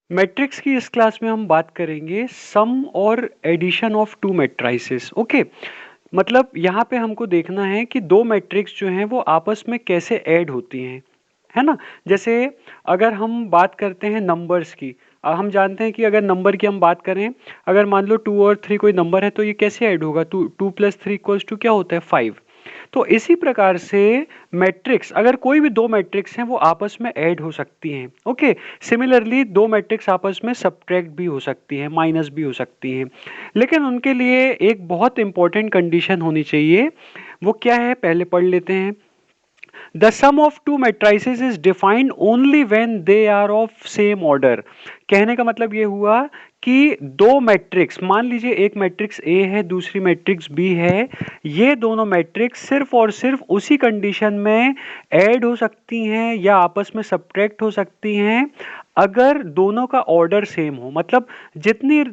Matrix की इस class में हम बात करेंगे सम और addition of two matrices. Okay, मतलब यहाँ पे हमको देखना है कि दो मैट्रिक्स जो हैं वो आपस में कैसे ऐड होती हैं, है ना। जैसे अगर हम बात करते हैं नंबर्स की, हम जानते हैं कि अगर नंबर की हम बात करें, अगर मान लो 2 और 3 कोई नंबर है तो ये कैसे ऐड होगा, 2 प्लस 3 इक्वल्स टू क्या होता है 5। तो इसी प्रकार से मैट्रिक्स, अगर कोई भी दो मैट्रिक्स हैं वो आपस में ऐड हो सकती हैं। ओके, सिमिलरली दो मैट्रिक्स आपस में सब्ट्रैक्ट भी हो सकती हैं, माइनस भी हो सकती हैं, लेकिन उनके लिए एक बहुत इंपॉर्टेंट कंडीशन होनी चाहिए। वो क्या है, पहले पढ़ लेते हैं। The sum of two matrices is defined only when they are of same order। कहने का मतलब ये हुआ कि दो मैट्रिक्स, मान लीजिए एक मैट्रिक्स A है, दूसरी मैट्रिक्स B है, ये दोनों मैट्रिक्स सिर्फ और सिर्फ उसी कंडीशन में ऐड हो सकती हैं या आपस में सब्ट्रैक्ट हो सकती हैं अगर दोनों का ऑर्डर सेम हो। मतलब जितनी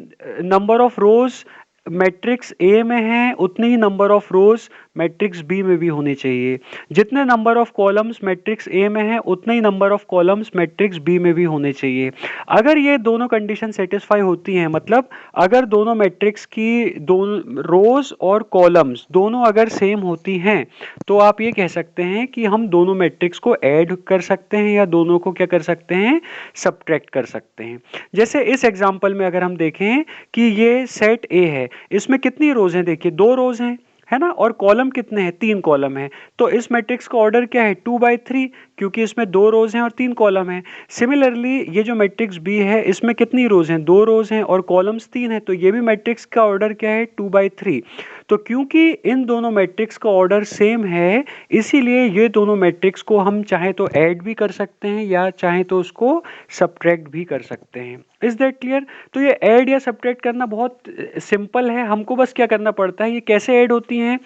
number of rows matrix A में है उतने ही number of rows matrix B में भी होने चाहिए, जितने number of columns matrix A में है उतने ही number of columns matrix B में भी होने चाहिए। अगर ये दोनों कंडीशन सेटिस्फाई होती हैं, मतलब अगर दोनों मैट्रिक्स की दोनों रोज और कॉलम्स दोनों अगर सेम होती हैं, तो आप ये कह सकते हैं कि हम दोनों मैट्रिक्स को ऐड कर सकते हैं या दोनों को क्या कर सकते हैं, सब्ट्रैक्ट कर सकते हैं। जैसे इस एग्जांपल में अगर हम देखें कि ये सेट ए है, इसमें कितनी रोज हैं, देखिए दो रोज हैं, है ना, और कॉलम कितने हैं, तीन कॉलम हैं। तो इस मैट्रिक्स का ऑर्डर क्या है, 2/3, क्योंकि इसमें दो रोज हैं और तीन कॉलम हैं। सिमिलरली ये जो मैट्रिक्स बी है इसमें कितनी रोज हैं, दो रोज हैं और कॉलम्स तीन हैं, तो ये भी मैट्रिक्स का ऑर्डर क्या है, 2/3। तो क्योंकि इन दोनों मैट्रिक्स का ऑर्डर सेम है, इसीलिए ये दोनों मैट्रिक्स को हम चाहे तो ऐड भी कर सकते हैं या चाहे तो उसको सब्ट्रैक्ट भी कर सकते हैं। Is that clear. तो ये ऐड या सब्ट्रैक्ट करना बहुत सिंपल है, हमको बस क्या करना पड़ता है, ये कैसे ऐड होती हैं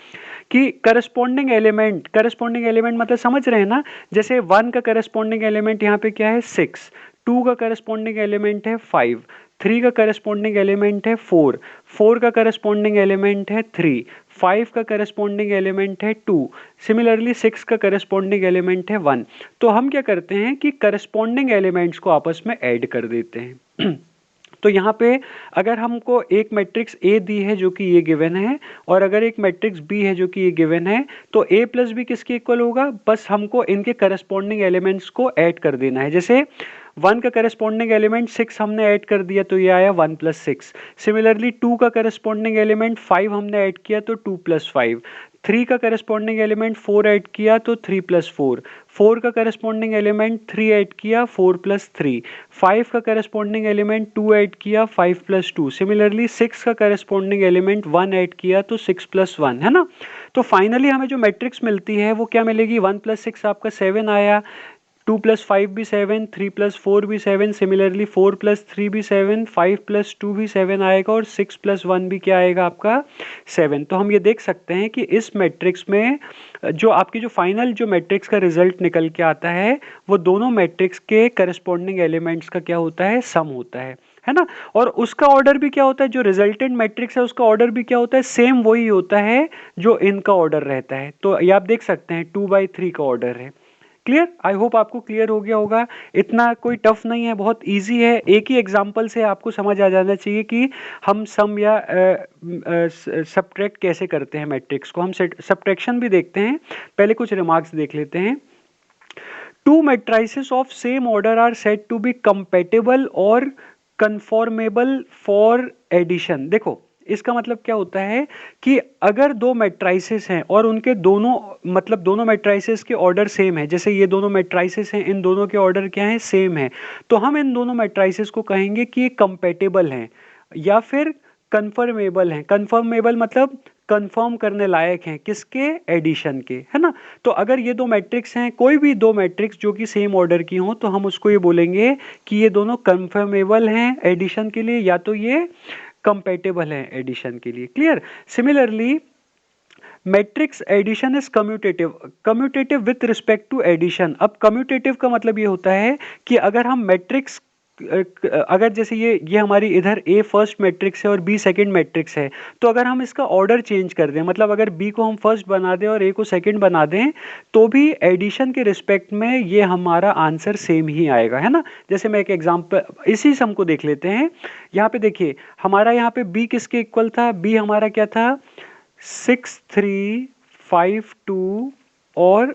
कि करस्पॉन्डिंग एलिमेंट मतलब समझ रहे हैं ना। जैसे 1 का करस्पॉन्डिंग एलिमेंट यहाँ पे क्या है 6, 2 का करस्पॉन्डिंग एलिमेंट है 5, 3 का करस्पॉन्डिंग एलिमेंट है 4, 4 का करस्पॉन्डिंग एलिमेंट है 3, 5 का करस्पॉन्डिंग एलिमेंट है 2, सिमिलरली 6 का करस्पॉन्डिंग एलिमेंट है 1। तो हम क्या करते हैं कि करस्पॉन्डिंग एलिमेंट्स को आपस में ऐड कर देते हैं। तो यहाँ पे अगर हमको एक मैट्रिक्स ए दी है जो कि ये गिवन है, और अगर एक मैट्रिक्स बी है जो कि ये गिवन है, तो ए प्लस बी किसके इक्वल होगा, बस हमको इनके करस्पॉन्डिंग एलिमेंट्स को ऐड कर देना है। जैसे 1 का करस्पॉन्डिंग एलिमेंट 6 हमने ऐड कर दिया तो ये आया 1+6। सिमिलरली 2 का करस्पॉन्डिंग एलिमेंट 5 हमने ऐड किया तो 2+5, 3 का करस्पॉन्डिंग एलिमेंट 4 ऐड किया तो 3+4, 4 का करस्पॉन्डिंग एलिमेंट 3 ऐड किया 4+3, 5 का करस्पॉन्डिंग एलिमेंट 2 ऐड किया 5+2, सिमिलरली 6 का करस्पॉन्डिंग एलिमेंट 1 ऐड किया तो 6+1, है ना। तो फाइनली हमें जो मैट्रिक्स मिलती है वो क्या मिलेगी, 1+6 आपका 7 आया, 2+5 भी 7, 3+4 भी 7, सिमिलरली 4+3 भी 7, 5+2 भी 7 आएगा और 6+1 भी क्या आएगा आपका 7। तो हम ये देख सकते हैं कि इस मैट्रिक्स में जो आपकी जो फाइनल जो मैट्रिक्स का रिजल्ट निकल के आता है वो दोनों मैट्रिक्स के करस्पॉन्डिंग एलिमेंट्स का क्या होता है, सम होता है ना। और उसका ऑर्डर भी क्या होता है, जो रिजल्टेंट मैट्रिक्स है उसका ऑर्डर भी क्या होता है, सेम वही होता है जो इनका ऑर्डर रहता है। तो ये आप देख सकते हैं 2/3 का ऑर्डर है। क्लियर, आई होप आपको क्लियर हो गया होगा। इतना कोई टफ नहीं है, बहुत इजी है। एक ही एग्जांपल से आपको समझ आ जाना चाहिए कि हम सम या सब्ट्रैक्ट कैसे करते हैं मैट्रिक्स को। हम सब्ट्रैक्शन भी देखते हैं, पहले कुछ रिमार्क्स देख लेते हैं। Two matrices of same order are said to be compatible और कन्फॉर्मेबल फॉर एडिशन। देखो इसका मतलब क्या होता है कि अगर दो मैट्रिसेस हैं और उनके दोनों मतलब दोनों मैट्रिसेस के ऑर्डर सेम है, जैसे ये दोनों मैट्रिसेस हैं, इन दोनों के ऑर्डर क्या है, सेम है, तो हम इन दोनों मैट्रिसेस को कहेंगे कि ये कंपैटिबल हैं या फिर कन्फर्मेबल हैं। कन्फर्मेबल मतलब कंफर्म करने लायक हैं, किसके, एडिशन के, है ना। तो अगर ये दो मैट्रिक्स हैं, कोई भी दो मैट्रिक्स जो कि सेम ऑर्डर की हो, तो हम उसको ये बोलेंगे कि ये दोनों कंफर्मेबल हैं एडिशन के लिए या तो ये कंपैटिबल हैं एडिशन के लिए। Clear. Similarly matrix addition is commutative with respect to addition. अब कम्यूटेटिव का मतलब ये होता है कि अगर हम मैट्रिक्स अगर जैसे ये हमारी इधर ए फर्स्ट मैट्रिक्स है और बी सेकंड मैट्रिक्स है, तो अगर हम इसका ऑर्डर चेंज कर दें, मतलब अगर बी को हम फर्स्ट बना दें और ए को सेकंड बना दें, तो भी एडिशन के रिस्पेक्ट में ये हमारा आंसर सेम ही आएगा, है ना। जैसे मैं एक एग्जांपल इसी सम को देख लेते हैं। यहाँ पे देखिए, हमारा यहाँ पे बी किसके इक्वल था, बी हमारा क्या था, 6 3 5 2 और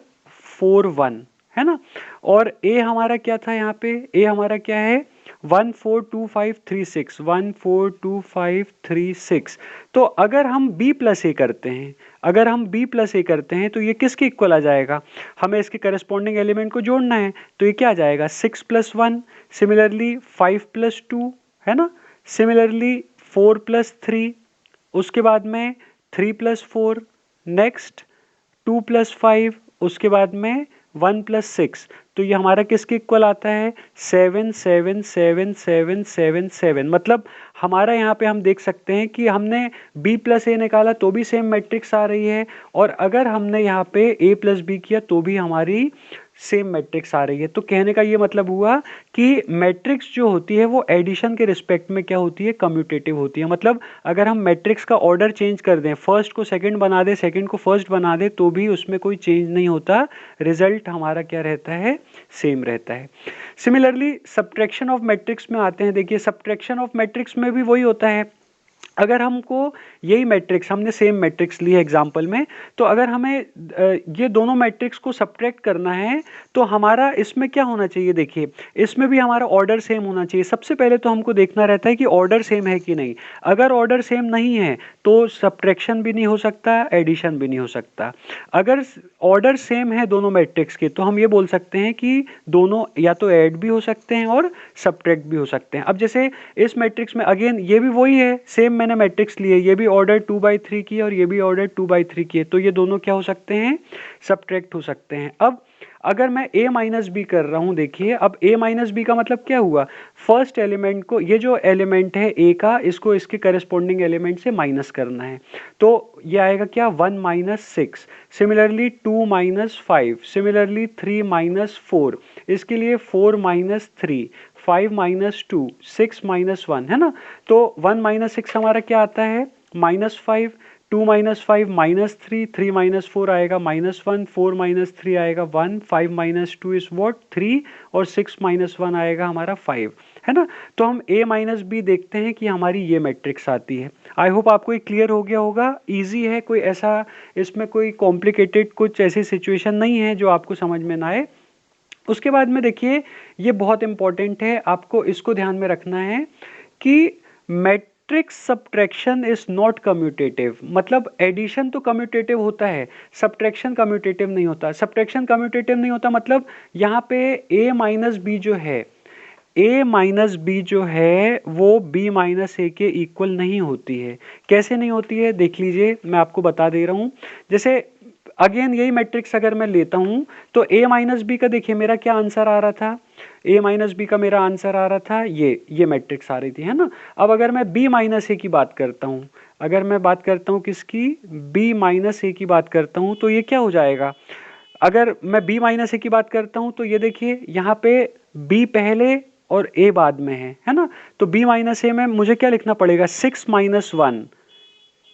4 1, है ना। और ए हमारा क्या था, यहाँ पे ए हमारा क्या है, 1 4 2 5 3 6, 1 4 2 5 3 6। तो अगर हम b प्लस ए करते हैं, अगर हम b प्लस ए करते हैं, तो ये किसके इक्वल आ जाएगा, हमें इसके करस्पॉन्डिंग एलिमेंट को जोड़ना है, तो ये क्या आ जाएगा, 6 प्लस 1, सिमिलरली 5 प्लस 2, है ना, सिमिलरली 4 प्लस 3, उसके बाद में 3 प्लस 4, नेक्स्ट 2 प्लस 5, उसके बाद में 1 प्लस 6। तो ये हमारा किसके इक्वल आता है, 7 7 7 7 7 7। मतलब हमारा यहाँ पे हम देख सकते हैं कि हमने b प्लस ए निकाला तो भी सेम मैट्रिक्स आ रही है, और अगर हमने यहाँ पे a प्लस बी किया तो भी हमारी सेम मैट्रिक्स आ रही है। तो कहने का ये मतलब हुआ कि मैट्रिक्स जो होती है वो एडिशन के रिस्पेक्ट में क्या होती है, कम्यूटेटिव होती है। मतलब अगर हम मैट्रिक्स का ऑर्डर चेंज कर दें, फर्स्ट को सेकंड बना दें, सेकंड को फर्स्ट बना दें, तो भी उसमें कोई चेंज नहीं होता, रिजल्ट हमारा क्या रहता है, सेम रहता है। सिमिलरली सब्ट्रैक्शन ऑफ मैट्रिक्स में आते हैं। देखिए सब्ट्रैक्शन ऑफ मैट्रिक्स में भी वही होता है। अगर हमको यही मैट्रिक्स, हमने सेम मैट्रिक्स ली है एग्जाम्पल में, तो अगर हमें ये दोनों मैट्रिक्स को सब्ट्रैक्ट करना है, तो हमारा इसमें क्या होना चाहिए, देखिए इसमें भी हमारा ऑर्डर सेम होना चाहिए। सबसे पहले तो हमको देखना रहता है कि ऑर्डर सेम है कि नहीं। अगर ऑर्डर सेम नहीं है तो सब्ट्रैक्शन भी नहीं हो सकता, एडिशन भी नहीं हो सकता। अगर ऑर्डर सेम है दोनों मैट्रिक्स के, तो हम ये बोल सकते हैं कि दोनों या तो ऐड भी हो सकते हैं और सब्ट्रैक्ट भी हो सकते हैं। अब जैसे इस मैट्रिक्स में अगेन ये भी वही है, सेम मैंने मैट्रिक्स लिए, ये भी ऑर्डर 2/3 की है और ये भी ऑर्डर 2/3 की है, तो ये दोनों क्या हो सकते हैं, सब्ट्रैक्ट हो सकते हैं। अब अगर मैं a माइनस बी कर रहा हूं, देखिए अब a माइनस बी का मतलब क्या हुआ, फर्स्ट एलिमेंट को, ये जो एलिमेंट है a का, इसको इसके करस्पॉन्डिंग एलिमेंट से माइनस करना है, तो ये आएगा क्या, 1 minus 6, similarly 2 minus 5, similarly 3 minus 4, इसके लिए 4 माइनस 3, 5 माइनस 2, 6 माइनस 1, है ना। तो 1 माइनस 6 हमारा क्या आता है, -5, 2 माइनस 5 -3, 3 माइनस 4 आएगा -1, 4 माइनस 3 आएगा 1, 5 माइनस 2 इज व्हाट 3, और 6 माइनस 1 आएगा हमारा 5, है ना। तो हम a माइनस बी देखते हैं कि हमारी ये मैट्रिक्स आती है। आई होप आपको ये क्लियर हो गया होगा, इजी है, कोई ऐसा इसमें कोई कॉम्प्लिकेटेड कुछ ऐसी सिचुएशन नहीं है जो आपको समझ में ना आए। उसके बाद में देखिए, ये बहुत इंपॉर्टेंट है, आपको इसको ध्यान में रखना है कि matrix subtraction is not commutative. मतलब एडिशन तो कम्यूटेटिव होता है, सब्ट्रैक्शन कम्यूटेटिव नहीं होता। सब्ट्रैक्शन कम्यूटेटिव नहीं होता मतलब यहाँ पे a माइनस बी जो है, a माइनस बी जो है वो b माइनस ए के इक्वल नहीं होती है। कैसे नहीं होती है, देख लीजिए, मैं आपको बता दे रहा हूँ। जैसे अगेन यही मैट्रिक्स अगर मैं लेता हूं, तो a माइनस बी का देखिए मेरा क्या आंसर आ रहा था, a माइनस बी का मेरा आंसर आ रहा था ये मैट्रिक्स आ रही थी, है ना। अब अगर मैं b माइनस ए की बात करता हूं, अगर मैं बात करता हूं किसकी, b माइनस ए की बात करता हूं, तो ये क्या हो जाएगा, अगर मैं b माइनस ए की बात करता हूं, तो ये देखिए यहाँ पे b पहले और a बाद में है ना। तो b माइनस ए में मुझे क्या लिखना पड़ेगा, 6 माइनस 1,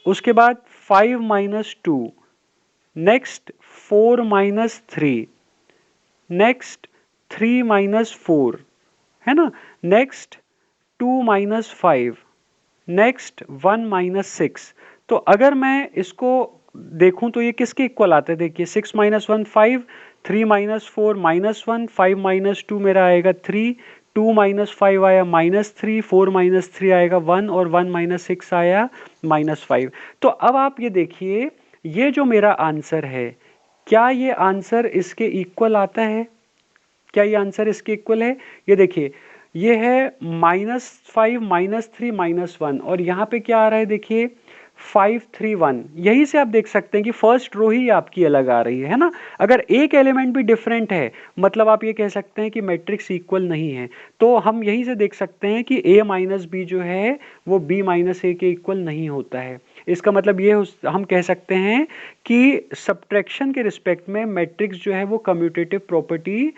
उसके बाद 5 minus 2, next 4 minus 3, next 3 minus 4, है ना, नेक्स्ट 2 माइनस 5, नेक्स्ट 1 माइनस 6। तो अगर मैं इसको देखूं तो ये किसके इक्वल आते हैं, देखिए 6 माइनस 1 5, 3 माइनस 4 -1, 5 माइनस 2 मेरा आएगा 3, 2 माइनस 5 आया -3, 4 माइनस 3 आएगा 1, और 1 माइनस 6 आया -5। तो अब आप ये देखिए, ये जो मेरा आंसर है, क्या ये आंसर इसके इक्वल आता है, क्या ये आंसर इसके इक्वल है। ये देखिए, ये है -5 -3 -1, और यहाँ पे क्या आ रहा है, देखिए 5 3 1। यहीं से आप देख सकते हैं कि फर्स्ट रो ही आपकी अलग आ रही है ना। अगर एक एलिमेंट भी डिफरेंट है, मतलब आप ये कह सकते हैं कि मैट्रिक्स इक्वल नहीं है। तो हम यहीं से देख सकते हैं कि a माइनस बी जो है वो b माइनस ए के इक्वल नहीं होता है। इसका मतलब ये हम कह सकते हैं कि सब्ट्रैक्शन के रिस्पेक्ट में मैट्रिक्स जो है वो कम्यूटेटिव प्रॉपर्टी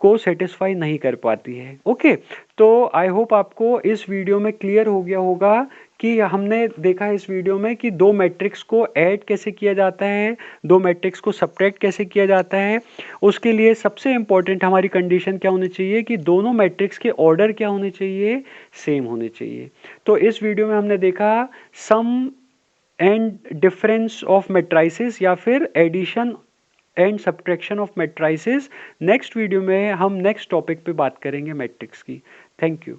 को सेटिस्फाई नहीं कर पाती है। ओके, तो आई होप आपको इस वीडियो में क्लियर हो गया होगा कि हमने देखा इस वीडियो में कि दो मैट्रिक्स को ऐड कैसे किया जाता है, दो मैट्रिक्स को सब्ट्रैक्ट कैसे किया जाता है। उसके लिए सबसे इंपॉर्टेंट हमारी कंडीशन क्या होनी चाहिए कि दोनों मैट्रिक्स के ऑर्डर क्या होने चाहिए, सेम होने चाहिए। तो इस वीडियो में हमने देखा sum and difference of matrices या फिर addition and subtraction of matrices. Next video में हम नेक्स्ट टॉपिक पे बात करेंगे मैट्रिक्स की। Thank you.